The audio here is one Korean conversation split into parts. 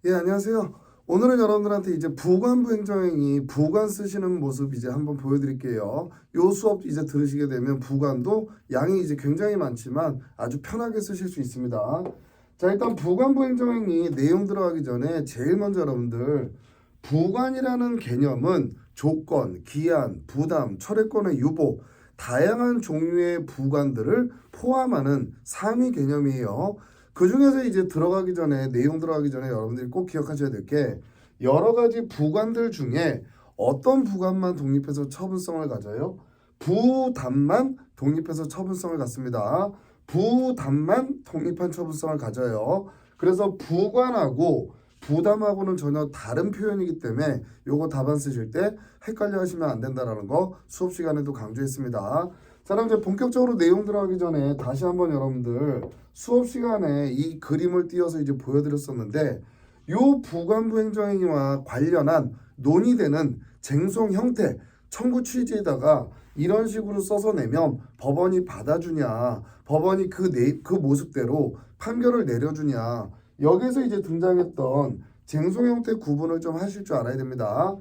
예, 안녕하세요. 오늘은 여러분들한테 이제 부관부 행정행위, 부관 쓰시는 모습 이제 한번 보여드릴게요. 요 수업 이제 들으시게 되면 부관도 양이 이제 굉장히 많지만 아주 편하게 쓰실 수 있습니다. 자, 일단 부관부 행정행위 내용 들어가기 전에 제일 먼저 여러분들 부관이라는 개념은 조건, 기한, 부담, 철회권의 유보, 다양한 종류의 부관들을 포함하는 상위 개념이에요. 그 중에서 이제 들어가기 전에 내용 들어가기 전에 여러분들이 꼭 기억하셔야 될 게 여러 가지 부관들 중에 어떤 부관만 독립해서 처분성을 가져요? 부담만 독립해서 처분성을 갖습니다. 부담만 독립한 처분성을 가져요. 그래서 부관하고 부담하고는 전혀 다른 표현이기 때문에 요거 답안 쓰실 때 헷갈려 하시면 안 된다라는 거 수업 시간에도 강조했습니다. 자, 그럼 이제 본격적으로 내용 들어가기 전에 다시 한번 여러분들 수업 시간에 이 그림을 띄어서 이제 보여드렸었는데 요 부관부 행정행위와 관련한 논의되는 쟁송 형태 청구 취지에다가 이런 식으로 써서 내면 법원이 받아주냐, 법원이 그 모습대로 판결을 내려주냐, 여기서 이제 등장했던 쟁송 형태 구분을 좀 하실 줄 알아야 됩니다.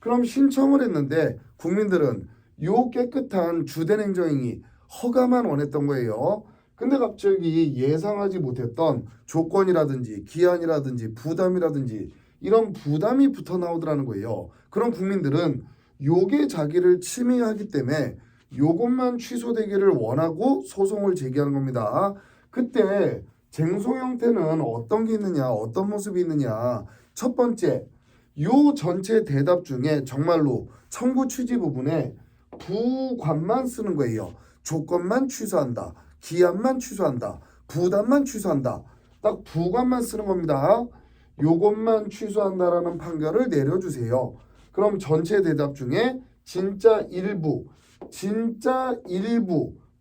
그럼 신청을 했는데 국민들은 요 깨끗한 주된 행정행위 허가만 원했던 거예요. 근데 갑자기 예상하지 못했던 조건이라든지 기한이라든지 부담이라든지 이런 부담이 붙어 나오더라는 거예요. 그럼 국민들은 요게 자기를 침해하기 때문에 요것만 취소되기를 원하고 소송을 제기하는 겁니다. 그때 쟁송 형태는 어떤 게 있느냐, 어떤 모습이 있느냐. 첫 번째, 요 전체 대답 중에 정말로 청구 취지 부분에 부관만 쓰는 거예요. 조건만 취소한다. 기한만 취소한다. 부담만 취소한다. 딱 부관만 쓰는 겁니다. 요것만 취소한다라는 판결을 내려주세요. 그럼 전체 대답 중에 진짜 일부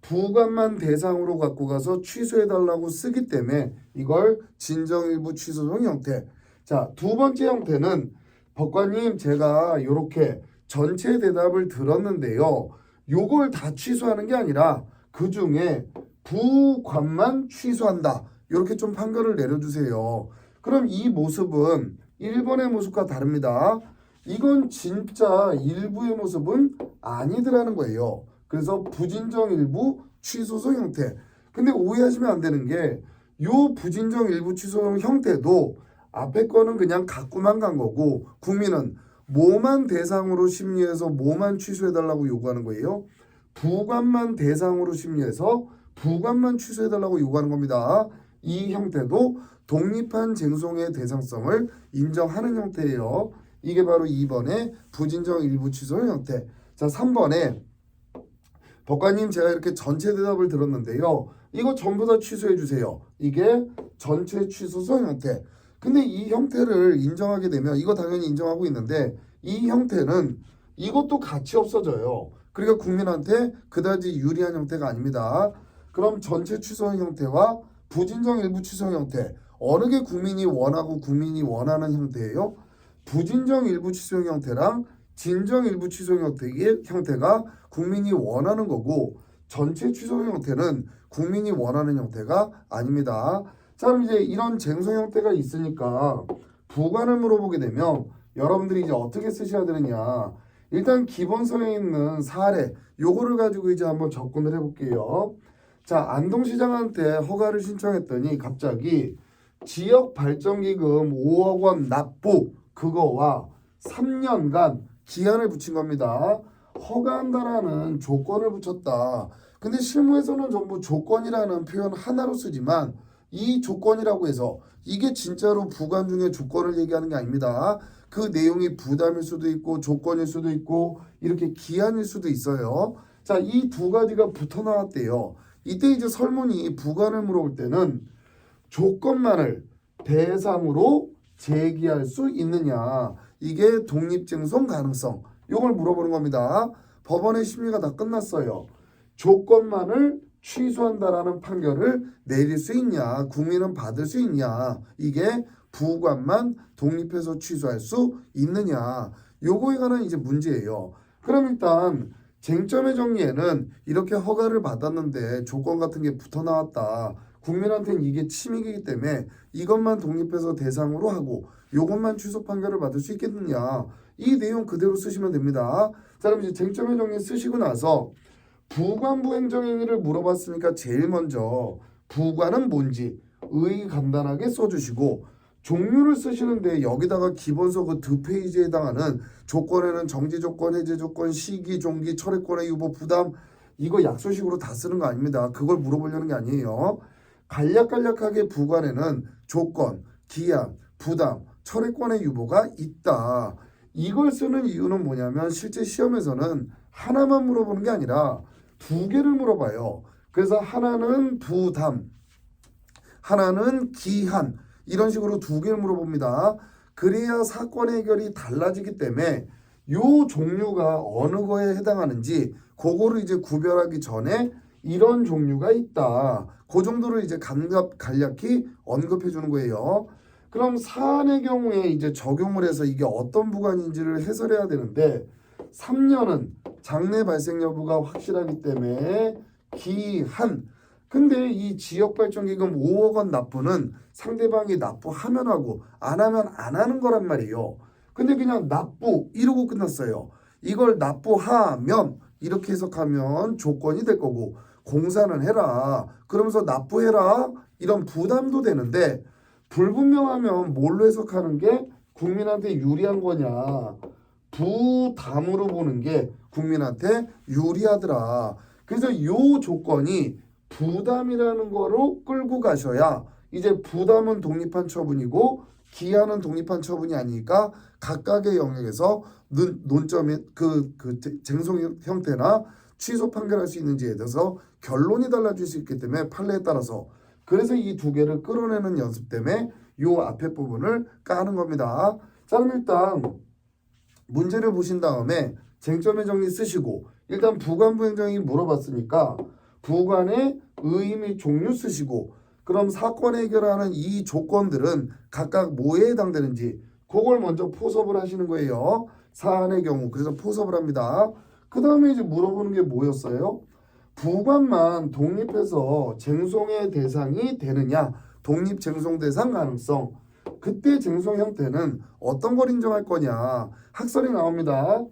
부관만 대상으로 갖고 가서 취소해달라고 쓰기 때문에 이걸 진정일부 취소송 형태. 자, 두 번째 형태는 법관님 제가 이렇게 전체 대답을 들었는데요. 요걸 다 취소하는 게 아니라 그 중에 부관만 취소한다. 이렇게 좀 판결을 내려주세요. 그럼 이 모습은 1번의 모습과 다릅니다. 이건 진짜 일부의 모습은 아니더라는 거예요. 그래서 부진정 일부 취소송 형태. 근데 오해하시면 안 되는 게 요 부진정 일부 취소송 형태도 앞에 거는 그냥 갖고만 간 거고 국민은 뭐만 대상으로 심리해서 뭐만 취소해달라고 요구하는 거예요. 부관만 대상으로 심리해서 부관만 취소해달라고 요구하는 겁니다. 이 형태도 독립한 쟁송의 대상성을 인정하는 형태예요. 이게 바로 2번의 부진정 일부 취소 형태. 자, 3번에 법관님 제가 이렇게 전체 대답을 들었는데요. 이거 전부 다 취소해 주세요. 이게 전체 취소소 형태. 근데 이 형태를 인정하게 되면 이거 당연히 인정하고 있는데 이 형태는 이것도 같이 없어져요. 그러니까 국민한테 그다지 유리한 형태가 아닙니다. 그럼 전체 취소 형태와 부진정 일부 취소 형태 어느 게 국민이 원하고 국민이 원하는 형태예요? 부진정 일부 취소 형태랑 진정 일부 취소 형태가 국민이 원하는 거고 전체 취소 형태는 국민이 원하는 형태가 아닙니다. 자, 그럼 이제 이런 쟁송 형태가 있으니까 부관을 물어보게 되면 여러분들이 이제 어떻게 쓰셔야 되느냐. 일단 기본서에 있는 사례 요거를 가지고 이제 한번 접근을 해볼게요. 자, 안동시장한테 허가를 신청했더니 갑자기 지역발전기금 5억 원 납부 그거와 3년간 기한을 붙인 겁니다. 허가한다라는 조건을 붙였다. 근데 실무에서는 전부 조건이라는 표현 하나로 쓰지만 이 조건이라고 해서 이게 진짜로 부관 중에 조건을 얘기하는 게 아닙니다. 그 내용이 부담일 수도 있고 조건일 수도 있고 이렇게 기한일 수도 있어요. 자, 이 두 가지가 붙어 나왔대요. 이때 이제 설문이 부관을 물어볼 때는 조건만을 대상으로 제기할 수 있느냐. 이게 독립쟁송 가능성. 이걸 물어보는 겁니다. 법원의 심리가 다 끝났어요. 조건만을 취소한다라는 판결을 내릴 수 있냐. 국민은 받을 수 있냐. 이게 부관만 독립해서 취소할 수 있느냐. 요거에 관한 이제 문제예요. 그럼 일단 쟁점의 정리에는 이렇게 허가를 받았는데 조건 같은 게 붙어 나왔다. 국민한테는 이게 침익이기 때문에 이것만 독립해서 대상으로 하고 요것만 취소 판결을 받을 수 있겠느냐. 이 내용 그대로 쓰시면 됩니다. 자, 그럼 이제 쟁점의 정리 쓰시고 나서 부관부 행정행위를 물어봤으니까 제일 먼저 부관은 뭔지 간단하게 써주시고 종류를 쓰시는데 여기다가 기본서 그 두 페이지에 해당하는 조건에는 정지 조건, 해제 조건, 시기, 종기, 철회권의 유보, 부담 이거 약소식으로 다 쓰는 거 아닙니다. 그걸 물어보려는 게 아니에요. 간략간략하게 부관에는 조건, 기한, 부담, 철회권의 유보가 있다. 이걸 쓰는 이유는 뭐냐면 실제 시험에서는 하나만 물어보는 게 아니라 두 개를 물어봐요. 그래서 하나는 부담, 하나는 기한 이런 식으로 두 개를 물어봅니다. 그래야 사건 해결이 달라지기 때문에 요 종류가 어느 거에 해당하는지 그거를 이제 구별하기 전에 이런 종류가 있다. 그 정도를 이제 간략히 언급해 주는 거예요. 그럼 사안의 경우에 이제 적용을 해서 이게 어떤 부관인지를 해설해야 되는데 3년은 장래 발생 여부가 확실하기 때문에 기한. 근데 이 지역발전기금 5억 원 납부는 상대방이 납부하면 하고 안 하면 안 하는 거란 말이에요. 근데 그냥 납부 이러고 끝났어요. 이걸 납부하면 이렇게 해석하면 조건이 될 거고 공사는 해라. 그러면서 납부해라. 이런 부담도 되는데 불분명하면 뭘로 해석하는 게 국민한테 유리한 거냐. 부담으로 보는 게 국민한테 유리하더라. 그래서 이 조건이 부담이라는 거로 끌고 가셔야 이제 부담은 독립한 처분이고 기한은 독립한 처분이 아니니까 각각의 영역에서 논점의 그 쟁송 형태나 취소 판결할 수 있는지에 대해서 결론이 달라질 수 있기 때문에 판례에 따라서 그래서 이 두 개를 끌어내는 연습 때문에 요 앞에 부분을 까는 겁니다. 자, 그럼 일단 문제를 보신 다음에 쟁점의 정리 쓰시고 일단 부관부 행정이 물어봤으니까 부관의 의의 및 종류 쓰시고 그럼 사건 해결하는 이 조건들은 각각 뭐에 해당되는지 그걸 먼저 포섭을 하시는 거예요. 사안의 경우 그래서 포섭을 합니다. 그 다음에 이제 물어보는 게 뭐였어요? 부관만 독립해서 쟁송의 대상이 되느냐 독립 쟁송 대상 가능성 그때 쟁송 형태는 어떤 걸 인정할 거냐 학설이 나옵니다.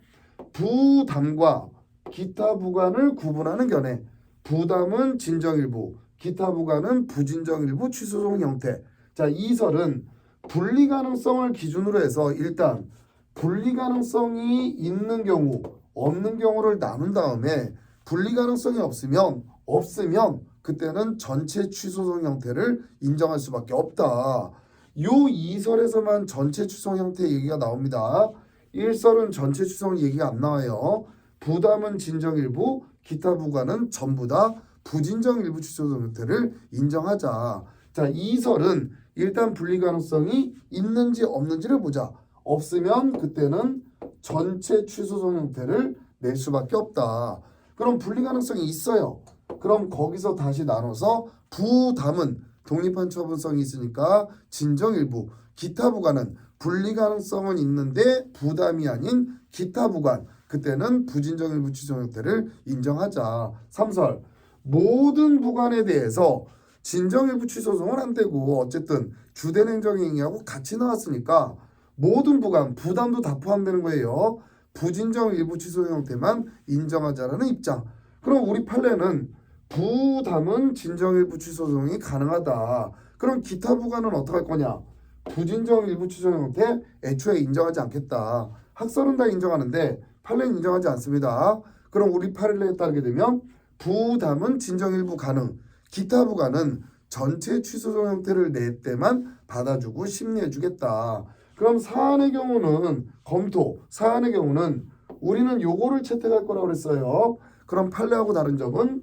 부담과 기타 부관을 구분하는 견해 부담은 진정일부 기타 부관은 부진정일부 취소송 형태. 자, 이 설은 분리 가능성을 기준으로 해서 일단 분리 가능성이 있는 경우 없는 경우를 나눈 다음에 분리 가능성이 없으면 그때는 전체 취소송 형태를 인정할 수밖에 없다. 요 2설에서만 전체 취소송 형태 얘기가 나옵니다. 1설은 전체 취소송 얘기가 안 나와요. 부담은 진정일부 기타 부관은 전부 다 부진정 일부 취소송 형태를 인정하자. 자, 2설은 일단 분리 가능성이 있는지 없는지를 보자. 없으면 그때는 전체 취소송 형태를 낼 수밖에 없다. 그럼 분리 가능성이 있어요. 그럼 거기서 다시 나눠서 부담은 독립한 처분성이 있으니까 진정 일부, 기타 부관은 분리 가능성은 있는데 부담이 아닌 기타 부관, 그때는 부진정 일부 취소송 형태를 인정하자. 3설 모든 부관에 대해서 진정일부 취소송은 안 되고 어쨌든 주된 행정행위하고 같이 나왔으니까 모든 부관, 부담도 다 포함되는 거예요. 부진정 일부 취소 형태만 인정하자라는 입장. 그럼 우리 판례는 부담은 진정 일부 취소송이 가능하다. 그럼 기타 부관은 어떻게 할 거냐? 부진정 일부 취소 형태 애초에 인정하지 않겠다. 학설은 다 인정하는데 판례는 인정하지 않습니다. 그럼 우리 판례에 따르게 되면 부담은 진정 일부 가능, 기타 부관은 전체 취소송 형태를 낼 때만 받아주고 심리해주겠다. 그럼 사안의 경우는 사안의 경우는 우리는 요거를 채택할 거라고 그랬어요. 그럼 판례하고 다른 점은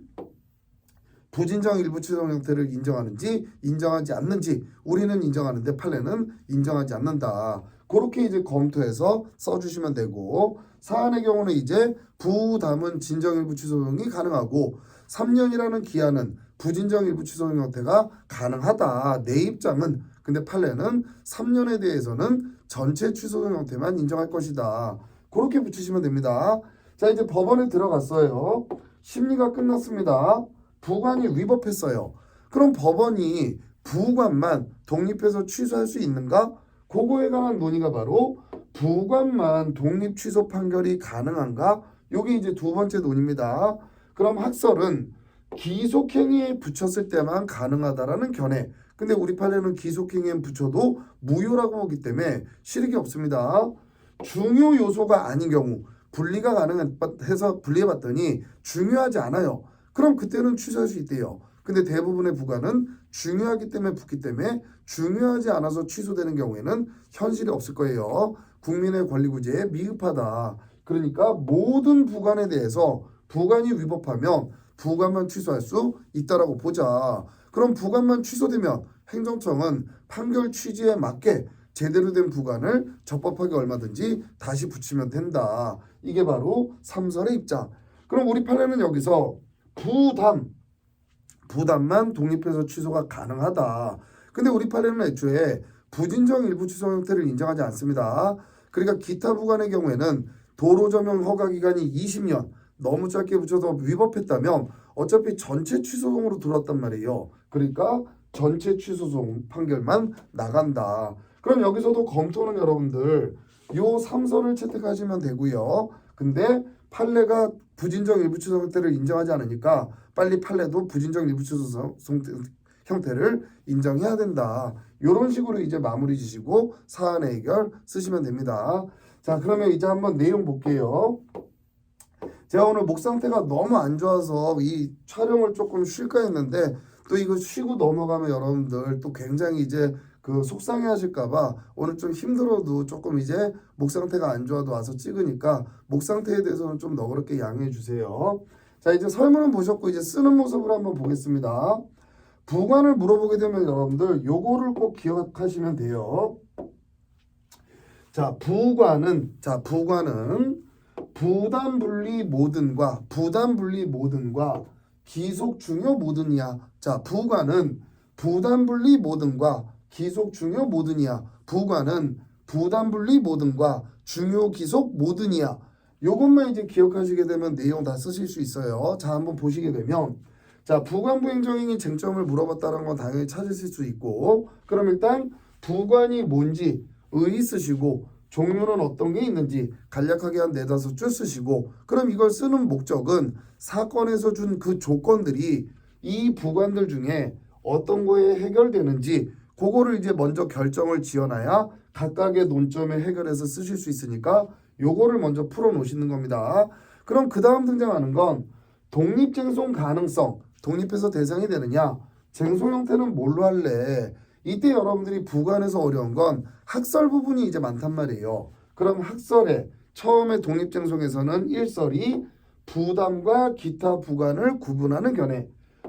부진정 일부 취소송 형태를 인정하는지 인정하지 않는지 우리는 인정하는데 판례는 인정하지 않는다. 그렇게 이제 검토해서 써주시면 되고 사안의 경우는 이제 부담은 진정 일부 취소송이 가능하고 3년이라는 기한은 부진정 일부 취소송 형태가 가능하다. 내 입장은 근데 판례는 3년에 대해서는 전체 취소송 형태만 인정할 것이다. 그렇게 붙이시면 됩니다. 자, 이제 법원에 들어갔어요. 심리가 끝났습니다. 부관이 위법했어요. 그럼 법원이 부관만 독립해서 취소할 수 있는가? 그거에 관한 논의가 바로 부관만 독립 취소 판결이 가능한가? 요게 이제 두 번째 논의입니다. 그럼 학설은 기속행위에 붙였을 때만 가능하다라는 견해. 근데 우리 판례는 기속행위에 붙여도 무효라고 보기 때문에 실익이 없습니다. 중요 요소가 아닌 경우 분리가 가능해서 분리해봤더니 중요하지 않아요. 그럼 그때는 취소할 수 있대요. 근데 대부분의 부관은 중요하기 때문에 붙기 때문에 중요하지 않아서 취소되는 경우에는 현실이 없을 거예요. 국민의 권리구제에 미흡하다. 그러니까 모든 부관에 대해서 부관이 위법하면 부관만 취소할 수 있다라고 보자. 그럼 부관만 취소되면 행정청은 판결 취지에 맞게 제대로 된 부관을 적법하게 얼마든지 다시 붙이면 된다. 이게 바로 삼설의 입장. 그럼 우리 판례는 여기서 부담만 독립해서 취소가 가능하다. 근데 우리 판례는 애초에 부진정 일부 취소 형태를 인정하지 않습니다. 그러니까 기타 부관의 경우에는 도로 점용 허가 기간이 20년 너무 짧게 붙여서 위법했다면 어차피 전체 취소송으로 들어왔단 말이에요. 그러니까 전체 취소송 판결만 나간다. 그럼 여기서도 검토는 여러분들 요 삼설을 채택하시면 되고요. 근데 판례가 부진정 일부 취소 형태를 인정하지 않으니까 빨리 판례도 부진정 일부 취소 형태를 인정해야 된다. 이런 식으로 이제 마무리 지시고 사안의 해결 쓰시면 됩니다. 자, 그러면 이제 한번 내용 볼게요. 제가 오늘 목 상태가 너무 안 좋아서 이 촬영을 조금 쉴까 했는데 또 이거 쉬고 넘어가면 여러분들 또 굉장히 이제 그 속상해 하실까봐 오늘 좀 힘들어도 조금 이제 목 상태가 안 좋아도 와서 찍으니까 목 상태에 대해서는 좀 너그럽게 양해해 주세요. 자, 이제 설문은 보셨고 이제 쓰는 모습을 한번 보겠습니다. 부관을 물어보게 되면 여러분들 요거를 꼭 기억하시면 돼요. 자, 부관은 부담 분리 모든과 기속 중요 모든이야. 자, 부관은 부담 분리 모든과 기속 중요 모든이야. 부관은 부담 분리 모든과 중요 기속 모든이야. 요것만 이제 기억하시게 되면 내용 다 쓰실 수 있어요. 자, 한번 보시게 되면 자, 부관부 행정행위 쟁점을 물어봤다는 건 당연히 찾으실 수 있고 그럼 일단 부관이 뭔지 의 쓰시고 종류는 어떤 게 있는지 간략하게 한 4-5줄 쓰시고 그럼 이걸 쓰는 목적은 사건에서 준 그 조건들이 이 부관들 중에 어떤 거에 해결되는지 그거를 이제 먼저 결정을 지어놔야 각각의 논점에 해결해서 쓰실 수 있으니까 요거를 먼저 풀어 놓으시는 겁니다. 그럼 그 다음 등장하는 건 독립쟁송 가능성. 독립해서 대상이 되느냐? 쟁송 형태는 뭘로 할래? 이때 여러분들이 부관에서 어려운 건 학설 부분이 이제 많단 말이에요. 그럼 학설에 처음에 독립쟁송에서는 1설이 부담과 기타 부관을 구분하는 견해,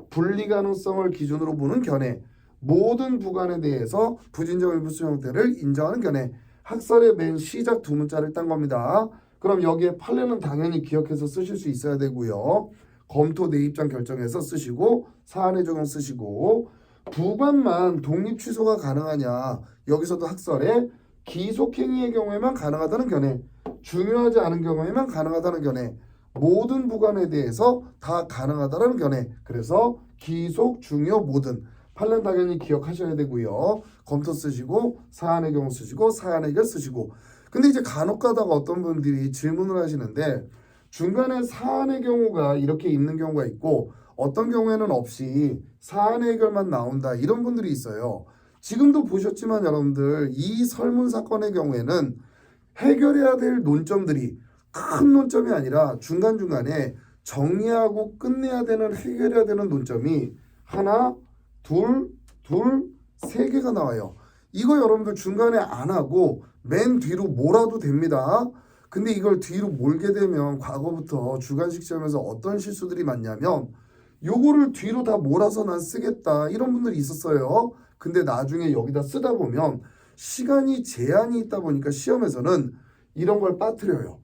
분리 가능성을 기준으로 보는 견해, 모든 부관에 대해서 부진정 일부 수용 형태를 인정하는 견해. 학설의 맨 시작 두 문자를 딴 겁니다. 그럼 여기에 판례는 당연히 기억해서 쓰실 수 있어야 되고요. 검토 내 입장 결정해서 쓰시고 사안의 적용 쓰시고 부관만 독립 취소가 가능하냐. 여기서도 학설에 기속행위의 경우에만 가능하다는 견해, 중요하지 않은 경우에만 가능하다는 견해, 모든 부관에 대해서 다 가능하다는 견해. 그래서 기속, 중요, 모든 판례는 당연히 기억하셔야 되고요. 검토 쓰시고 사안의 경우 쓰시고 사안의 결 쓰시고 근데 이제 간혹 가다가 어떤 분들이 질문을 하시는데 중간에 사안의 경우가 이렇게 있는 경우가 있고 어떤 경우에는 없이 사안의 해결만 나온다 이런 분들이 있어요. 지금도 보셨지만 여러분들 이 설문 사건의 경우에는 해결해야 될 논점들이 큰 논점이 아니라 중간중간에 정리하고 끝내야 되는 해결해야 되는 논점이 하나, 둘, 세 개가 나와요. 이거 여러분들 중간에 안 하고 맨 뒤로 몰아도 됩니다. 근데 이걸 뒤로 몰게 되면 과거부터 주관식 시험에서 어떤 실수들이 많냐면 요거를 뒤로 다 몰아서 난 쓰겠다 이런 분들이 있었어요. 근데 나중에 여기다 쓰다 보면 시간이 제한이 있다 보니까 시험에서는 이런 걸 빠뜨려요.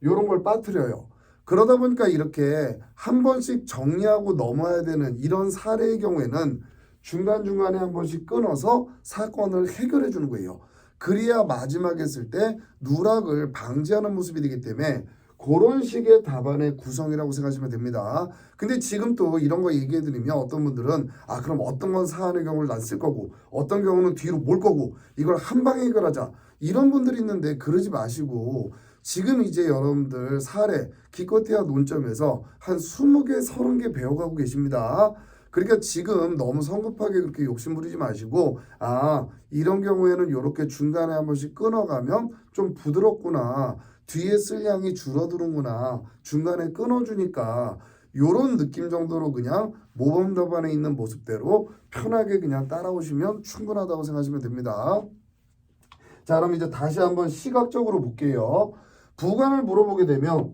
요런 걸 빠뜨려요. 그러다 보니까 이렇게 한 번씩 정리하고 넘어야 되는 이런 사례의 경우에는 중간중간에 한 번씩 끊어서 사건을 해결해 주는 거예요. 그래야 마지막에 쓸 때 누락을 방지하는 모습이 되기 때문에 그런 식의 답안의 구성이라고 생각하시면 됩니다. 근데 지금 또 이런 거 얘기해드리면 어떤 분들은 그럼 어떤 건 사안의 경우를 난 쓸 거고 어떤 경우는 뒤로 몰 거고 이걸 한 방에 해결하자 이런 분들이 있는데 그러지 마시고 지금 이제 여러분들 사례 기껏해야 논점에서 한 20개 30개 배워가고 계십니다. 그러니까 지금 너무 성급하게 그렇게 욕심 부리지 마시고 이런 경우에는 이렇게 중간에 한 번씩 끊어가면 좀 부드럽구나. 뒤에 쓸 양이 줄어드는구나. 중간에 끊어주니까 요런 느낌 정도로 그냥 모범 답안에 있는 모습대로 편하게 그냥 따라오시면 충분하다고 생각하시면 됩니다. 자, 그럼 이제 다시 한번 시각적으로 볼게요. 부관을 물어보게 되면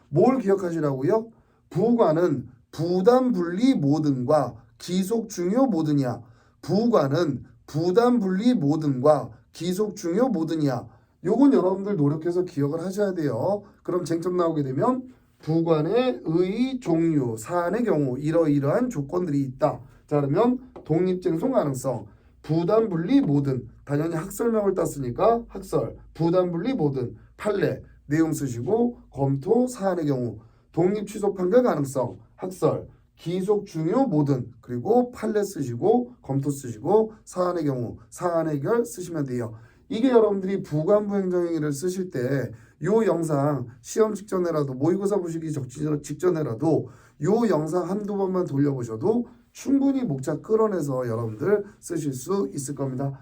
뭘 기억하시라고요? 부관은 부담 분리 모든과 기속 중요 모든이야. 부관은 부담 분리 모든과 기속 중요 모든이야. 요건 여러분들 노력해서 기억을 하셔야 돼요. 그럼 쟁점 나오게 되면 부관의 의, 종류, 사안의 경우 이러이러한 조건들이 있다. 자, 그러면 독립쟁송 가능성, 부담 분리 모든, 당연히 학설명을 땄으니까 학설, 부담 분리 모든, 판례, 내용 쓰시고 검토, 사안의 경우, 독립 취소 판결 가능성, 학설, 기속 중요 모든, 그리고 판례 쓰시고 검토 쓰시고 사안의 경우, 사안 해결 쓰시면 돼요. 이게 여러분들이 부관부 행정행위를 쓰실 때 요 영상 시험 직전에라도 모의고사 보시기 직전에라도 요 영상 한두 번만 돌려보셔도 충분히 목차 끌어내서 여러분들 쓰실 수 있을 겁니다.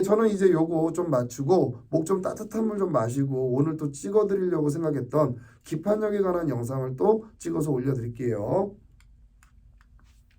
저는 이제 요거 좀 맞추고 목 좀 따뜻한 물 좀 마시고 오늘 또 찍어 드리려고 생각했던 기판력에 관한 영상을 또 찍어서 올려드릴게요.